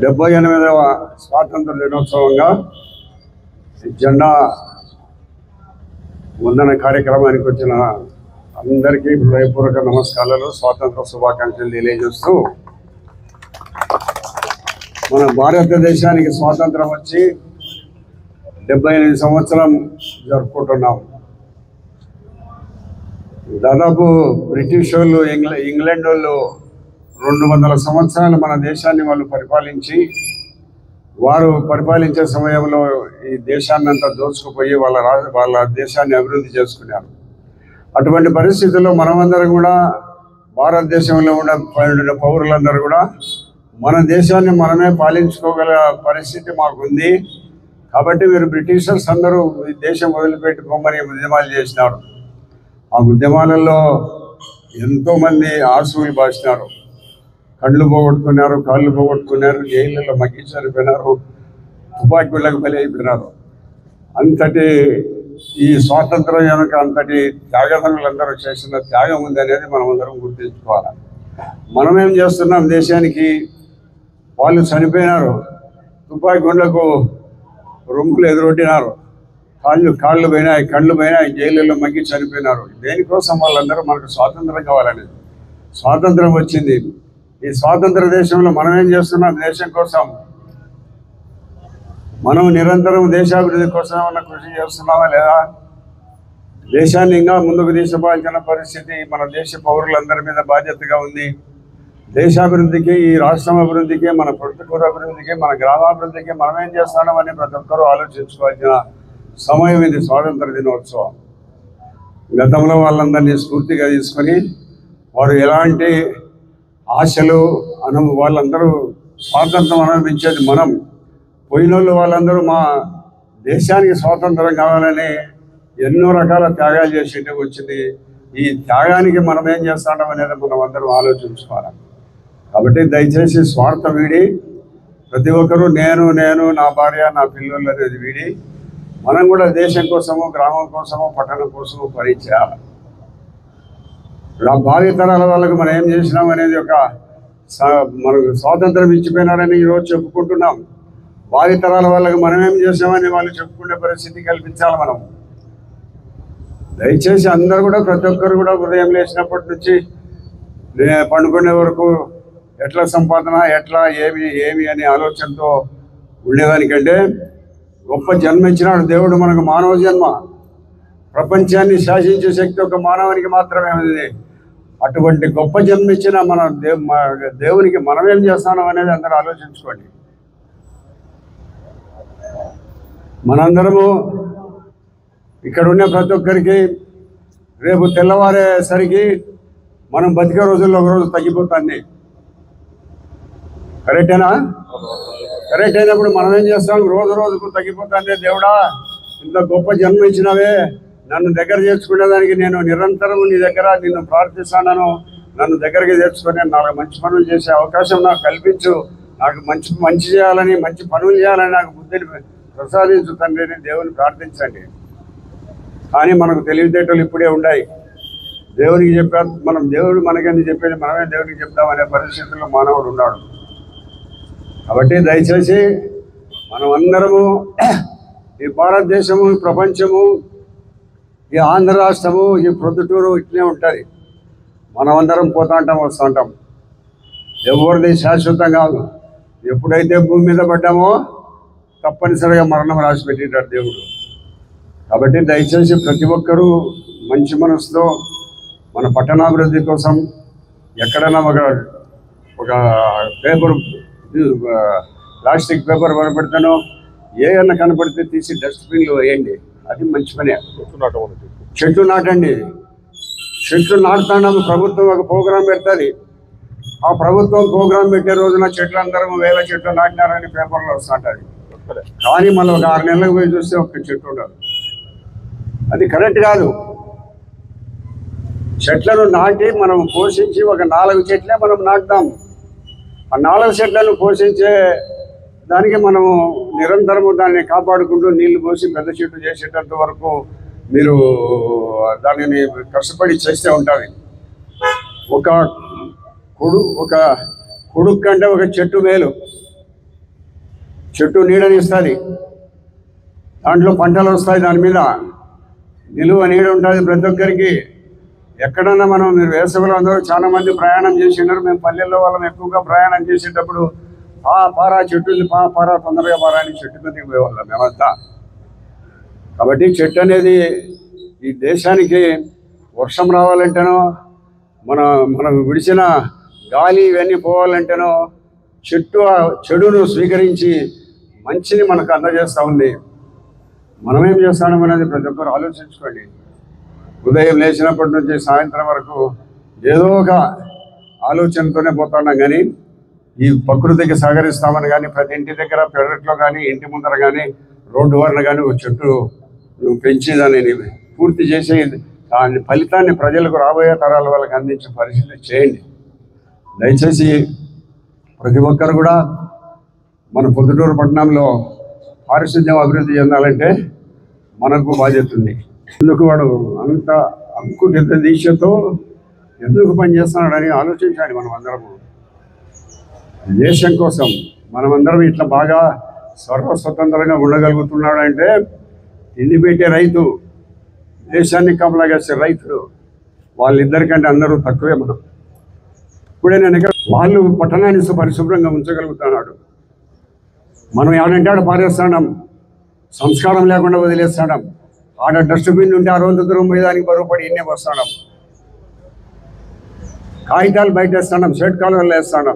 డెబ్బై 78వ స్వాతంత్ర దినోత్సవంగా జెండా వందన కార్యక్రమానికి వచ్చిన అందరికీ హృదయపూర్వక నమస్కారాలు, స్వాతంత్ర శుభాకాంక్షలు తెలియజేస్తూ, మన భారతదేశానికి స్వాతంత్రం వచ్చి 78 సంవత్సరం జరుపుకుంటున్నాం. దాదాపు బ్రిటిష్ వాళ్ళు, ఇంగ్లాండ్ వాళ్ళు 200 సంవత్సరాలు మన దేశాన్ని వాళ్ళు పరిపాలించి, వారు పరిపాలించే సమయంలో ఈ దేశాన్ని అంతా దోచుకుపోయి వాళ్ళ దేశాన్ని అభివృద్ధి చేసుకున్నారు. అటువంటి పరిస్థితుల్లో మనమందరం కూడా, భారతదేశంలో ఉన్న పౌరులందరూ కూడా మన దేశాన్ని మనమే పాలించుకోగల పరిస్థితి మాకుంది. కాబట్టి మీరు బ్రిటిషర్స్ అందరూ ఈ దేశం వదిలిపెట్టుకోమని ఉద్యమాలు చేసినారు. ఆ ఉద్యమాలలో ఎంతోమంది ఆసువులు బాసినారు, కళ్ళు పోగొట్టుకున్నారు, కాళ్ళు పోగొట్టుకున్నారు, జైళ్ళలో మగ్గి చనిపోయినారు, తుపాకీ గుళ్ళకు బలి అయిపోయినారు. అంతటి ఈ స్వాతంత్రం వెనుక అంతటి త్యాగదనులందరూ చేసిన త్యాగం ఉందనేది మనం అందరం గుర్తించుకోవాలి. మనమేం చేస్తున్నాం దేశానికి? వాళ్ళు చనిపోయినారు, తుపాకీ గుళ్ళకు రొమ్ములు ఎదురొట్టినారు, కాళ్ళు పోయినాయి, కళ్ళు పోయినాయి, జైళ్ళలో మగ్గి చనిపోయినారు. దేనికోసం? వాళ్ళందరూ మనకు స్వాతంత్రం కావాలనేది. స్వాతంత్రం వచ్చింది. ఈ స్వాతంత్ర దేశంలో మనం ఏం చేస్తున్నాం? దేశం కోసం మనం నిరంతరం దేశాభివృద్ధి కోసం ఏమన్నా కృషి చేస్తున్నామా లేదా? దేశాన్ని ఇంకా ముందుకు తీసుకుపోవాల్సిన పరిస్థితి మన దేశ పౌరులందరి మీద బాధ్యతగా ఉంది. దేశాభివృద్ధికి, ఈ రాష్ట్రం అభివృద్ధికి, మన ప్రొద్దుకూరు అభివృద్ధికి, మన గ్రామాభివృద్ధికి మనం ఏం చేస్తున్నామని ప్రతి ఒక్కరూ ఆలోచించుకోవాల్సిన సమయం ఇది స్వాతంత్ర దినోత్సవం. గతంలో వాళ్ళందరినీ స్ఫూర్తిగా తీసుకొని వారు ఎలాంటి ఆశలు వాళ్ళందరూ స్వాతంత్రం అనుభవించేది మనం. పోయినోళ్ళు వాళ్ళందరూ మా దేశానికి స్వాతంత్రం కావాలని ఎన్నో రకాల త్యాగాలు చేసి వచ్చింది. ఈ త్యాగానికి మనం ఏం చేస్తాం అనేది మనం అందరం ఆలోచించుకోవాలి. కాబట్టి దయచేసి స్వార్థం వీడి ప్రతి ఒక్కరూ నేను నా భార్య, నా పిల్లలు అనేది వీడి మనం కూడా దేశం కోసము, గ్రామం కోసము, పట్టణం కోసము పని చేయాలి. భావితరాల వాళ్ళకు మనం ఏం చేసినాం అనేది మనకు స్వాతంత్రం ఇచ్చిపోయినారని ఈరోజు చెప్పుకుంటున్నాం. భావితరాల వాళ్ళకు మనం ఏం చేసామని వాళ్ళు చెప్పుకునే పరిస్థితి కల్పించాలి మనం. దయచేసి అందరూ కూడా, ప్రతి ఒక్కరు కూడా ఉదయం లేచినప్పటి నుంచి పండుకునే వరకు ఎట్లా సంపాదన, ఎట్లా ఏమి అనే ఆలోచనతో ఉండేదానికంటే గొప్ప జన్మ ఇచ్చినాడు దేవుడు మనకు. మానవ జన్మ, ప్రపంచాన్ని శాసించే శక్తి ఒక మానవునికి మాత్రమే ఉంది. అటువంటి గొప్ప జన్మ ఇచ్చిన మన దేవునికి మనం ఏం చేస్తాం అనేది అందరూ ఆలోచించుకోండి. మనందరము ఇక్కడ ఉన్న ప్రతి ఒక్కరికి రేపు తెల్లవారేసరికి మనం బతికే రోజుల్లో ఒక రోజు తగ్గిపోతుంది. కరెక్టేనా? కరెక్ట్ అయినప్పుడు మనం ఏం చేస్తాం? రోజు రోజుకు తగ్గిపోతుంది. దేవుడా, ఇంత గొప్ప జన్మ ఇచ్చినవే, నన్ను దగ్గర చేర్చుకునేదానికి నేను నిరంతరం నీ దగ్గర నిన్ను ప్రార్థిస్తాను. నన్ను దగ్గరికి చేర్చుకొని నాకు మంచి పనులు చేసే అవకాశం నాకు కల్పించు, నాకు మంచి చేయాలని, మంచి పనులు చేయాలని నాకు బుద్ధిని ప్రసాదించు తండ్రి అని దేవుని ప్రార్థించండి. కానీ మనకు తెలివితేటలు ఇప్పుడే ఉన్నాయి. దేవునికి మనం దేవుడు మనకెందుకు చెప్పేది, మనమే దేవునికి చెప్తామనే పరిస్థితుల్లో మానవుడు ఉన్నాడు. కాబట్టి దయచేసి మనం అందరము ఈ భారతదేశము, ఈ ప్రపంచము, ఈ ఆంధ్ర రాష్ట్రము, ఈ ప్రొద్దుటూరు ఇట్లే ఉంటుంది. మనమందరం పోతా ఉంటాం, వస్తూ ఉంటాం. ఎవరిది శాశ్వతం కాదు. ఎప్పుడైతే భూమి మీద పడ్డామో తప్పనిసరిగా మరణం రాసి పెట్టింటాడు దేవుడు. కాబట్టి దయచేసి ప్రతి ఒక్కరూ మంచి మనసుతో మన పట్టణాభివృద్ధి కోసం ఎక్కడైనా ఒక పేపర్, ప్లాస్టిక్ పేపర్ కనపడతానో ఏమన్నా కనపడితే తీసి డస్ట్బిన్లో వేయండి. అది మంచి పనే. చెట్లు నాటండి. చెట్లు నాటుతాము. ప్రభుత్వం ఒక ప్రోగ్రాం పెడుతుంది. ఆ ప్రభుత్వం ప్రోగ్రాం పెట్టే రోజున చెట్లు అందరం 1000 చెట్లు నాటినారని పేపర్లో వస్తుంటుంది. కానీ మళ్ళీ ఒక 6 నెలలకు పోయి చూస్తే ఒక్క చెట్టు ఉండదు. అది కరెక్ట్ కాదు. చెట్లను నాటి మనం పోషించి ఒక 4 చెట్లే మనం నాటుదాం. ఆ 4 చెట్లను పోషించే దానికి మనము నిరంతరము దాన్ని కాపాడుకుంటూ నీళ్లు పోసి పెద్ద చెట్టు చేసేటంత వరకు మీరు దానిని కష్టపడి చేస్తూ ఉంటుంది. ఒక కొడుకు కంటే ఒక చెట్టు మేలు. చెట్టు నీడనిస్తుంది, దాంట్లో పంటలు వస్తాయి, దాని మీద నిలువ నీడ ఉంటుంది ప్రతి ఒక్కరికి. ఎక్కడన్నా మీరు వేసవిలో అందరూ చాలా మంది ప్రయాణం చేసినారు. మేము పల్లెల్లో వాళ్ళం ఎక్కువగా ప్రయాణం చేసేటప్పుడు పారా చెట్టు పారా తొందరగా పారా అని చెట్టు మీదకి పోయేవాళ్ళం మేమంతా. కాబట్టి చెట్టు అనేది ఈ దేశానికి వర్షం రావాలంటేనో మనం విడిచిన గాలి ఇవన్నీ పోవాలంటేనో చెడును స్వీకరించి మంచిని మనకు అందజేస్తూ ఉంది. మనమేం చేస్తాం అనేది ప్రతి ఒక్కరు ఆలోచించుకోండి. ఉదయం లేచినప్పటి నుంచి సాయంత్రం వరకు ఏదో ఒక ఆలోచనతోనే పోతున్నాం. కానీ ఈ ప్రకృతికి సహకరిస్తామని కానీ ప్రతి ఇంటి దగ్గర పెరట్లో కానీ ఇంటి ముందర కానీ రోడ్డు వరన కానీ ఒక చెట్టు పెంచి దానిని పూర్తి చేసి దాని ఫలితాన్ని ప్రజలకు రాబోయే తరాల వాళ్ళకి అందించే పరిస్థితి చేయండి. దయచేసి ప్రతి ఒక్కరు కూడా మన పొద్దుటూరు పట్టణంలో పారిశుద్ధ్యం అభివృద్ధి చెందాలంటే మనకు బాధ్యత ఉంది. ఎందుకు వాడు అంత అంకుటిత దీక్షతో ఎందుకు పనిచేస్తున్నాడని ఆలోచించాలి. మనం అందరము దేశం కోసం మనమందరం ఇట్లా బాగా సర్వస్వతంత్రంగా ఉండగలుగుతున్నాడంటే తిండి పెట్టే రైతు, దేశాన్ని కమలాగేసే రైతులు, వాళ్ళిద్దరికంటే అందరూ తక్కువే. ఇప్పుడే వాళ్ళు పట్టణాన్ని పరిశుభ్రంగా ఉంచగలుగుతున్నాడు. మనం ఏమంటే ఆడ పారేస్తాం, సంస్కారం లేకుండా వదిలేస్తాం. ఆడ డస్ట్బిన్ ఉంటే 600 దూరం పోయేదానికి బరువుపడి ఇన్నే వస్తాం. కాగితాలు బయట వేస్తాం, షెడ్ కాలువలు వేస్తాం.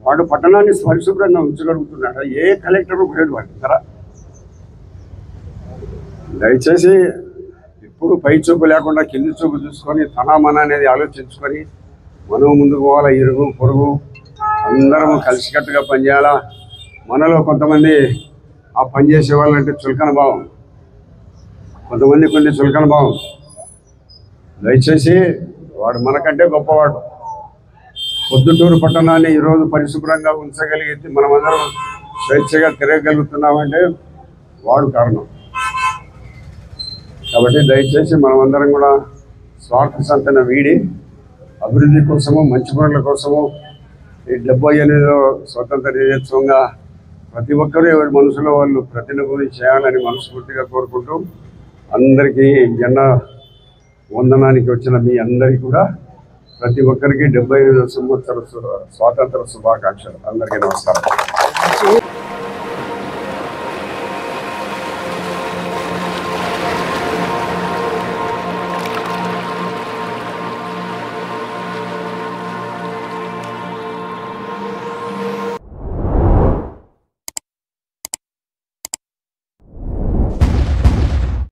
వాడు పట్టణాన్ని పరిశుభ్రంగా ఉంచగలుగుతున్నాడు. ఏ కలెక్టర్ లేదు వాడి దగ్గర. దయచేసి ఇప్పుడు పై చూపు లేకుండా కింది చూపు చూసుకొని మన అనేది ఆలోచించుకొని మనం ముందుకు పోవాలా. ఇరుగు పొరుగు అందరం కలిసికట్టుగా పనిచేయాలా. మనలో కొంతమంది ఆ పనిచేసే వాళ్ళంటే చులకన భావం, కొంతమంది చులకన భావం. దయచేసి వాడు మనకంటే గొప్పవాడు. పొద్దుటూరు పట్టణాన్ని ఈరోజు పరిశుభ్రంగా ఉంచగలిగితే మనమందరం స్వేచ్ఛగా తిరగగలుగుతున్నామంటే వాడు కారణం. కాబట్టి దయచేసి మనమందరం కూడా స్వార్థ సంతన వీడి అభివృద్ధి కోసము, మంచి పనుల కోసము ఈ 78వ స్వతంత్ర దినోత్సవంగా ప్రతి ఒక్కరూ ఎవరి మనసులో వాళ్ళు ప్రతినిధులు చేయాలని మనస్ఫూర్తిగా కోరుకుంటూ అందరికీ జెండా వందనానికి వచ్చిన మీ అందరికీ కూడా ప్రతి ఒక్కరికి 75వ సంవత్సర స్వాతంత్ర శుభాకాంక్షలు. అందరికీ నమస్కారం.